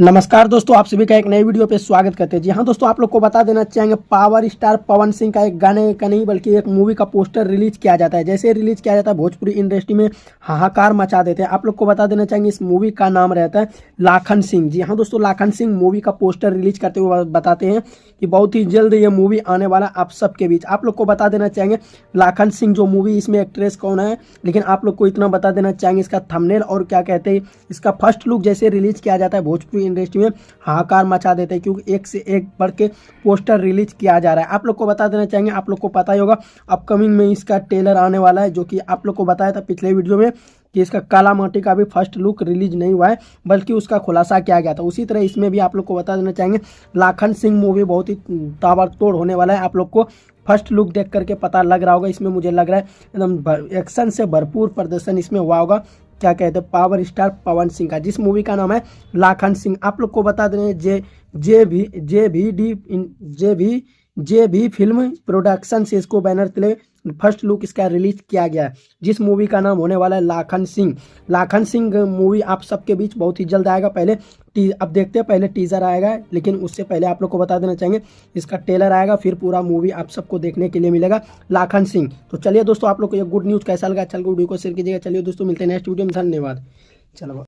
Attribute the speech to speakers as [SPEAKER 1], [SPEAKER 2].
[SPEAKER 1] नमस्कार दोस्तों, आप सभी का एक नई वीडियो पे स्वागत करते हैं। जी हाँ दोस्तों, आप लोग को बता देना चाहेंगे पावर स्टार पवन सिंह का एक गाने का नहीं बल्कि एक मूवी का पोस्टर रिलीज किया जाता है। जैसे रिलीज किया जाता है भोजपुरी इंडस्ट्री में हाहाकार मचा देते हैं। आप लोग को बता देना चाहेंगे इस मूवी का नाम रहता है लाखन सिंह। जी हाँ दोस्तों, लाखन सिंह मूवी का पोस्टर रिलीज करते हुए बताते हैं कि बहुत ही जल्द ये मूवी आने वाला आप सबके बीच। आप लोग को बता देना चाहेंगे लाखन सिंह जो मूवी, इसमें एक्ट्रेस कौन है, लेकिन आप लोग को इतना बता देना चाहेंगे इसका थंबनेल और क्या कहते हैं इसका फर्स्ट लुक जैसे रिलीज किया जाता है भोजपुरी इंडस्ट्री में हाहाकार मचा देते हैं, क्योंकि एक से एक बढ़ के पोस्टर रिलीज किया जा रहा है। आप लोग को बता देना चाहेंगे, आप लोग को पता ही होगा अपकमिंग में इसका ट्रेलर आने वाला है, जो कि आप लोग को बताया था पिछले वीडियो में कि इसका काला माटी का भी फर्स्ट लुक रिलीज नहीं हुआ है बल्कि उसका खुलासा किया गया था। उसी तरह इसमें भी आप लोग को बता देना चाहेंगे लाखन सिंह मूवी बहुत ही ताबड़तोड़ होने वाला है। आप लोग को फर्स्ट लुक देख करके पता लग रहा होगा, इसमें मुझे लग रहा है एकदम एक्शन से भरपूर प्रदर्शन इसमें हुआ होगा। क्या कहते हैं पावर स्टार पवन सिंह का, जिस मूवी का नाम है लाखन सिंह। आप लोग को बता दें जे भी फिल्म प्रोडक्शन से इसको बैनर तले फर्स्ट लुक इसका रिलीज किया गया है, जिस मूवी का नाम होने वाला है लाखन सिंह। लाखन सिंह मूवी आप सबके बीच बहुत ही जल्द आएगा। पहले अब देखते हैं, पहले टीजर आएगा, लेकिन उससे पहले आप लोग को बता देना चाहेंगे इसका ट्रेलर आएगा, फिर पूरा मूवी आप सबको देखने के लिए मिलेगा लाखन सिंह। तो चलिए दोस्तों, आप लोग को ये गुड न्यूज़ कैसा लगा, अच्छा लगा वीडियो को शेयर कीजिएगा। चलिए दोस्तों, मिलते हैं नेक्स्ट वीडियो में। धन्यवाद। चलो।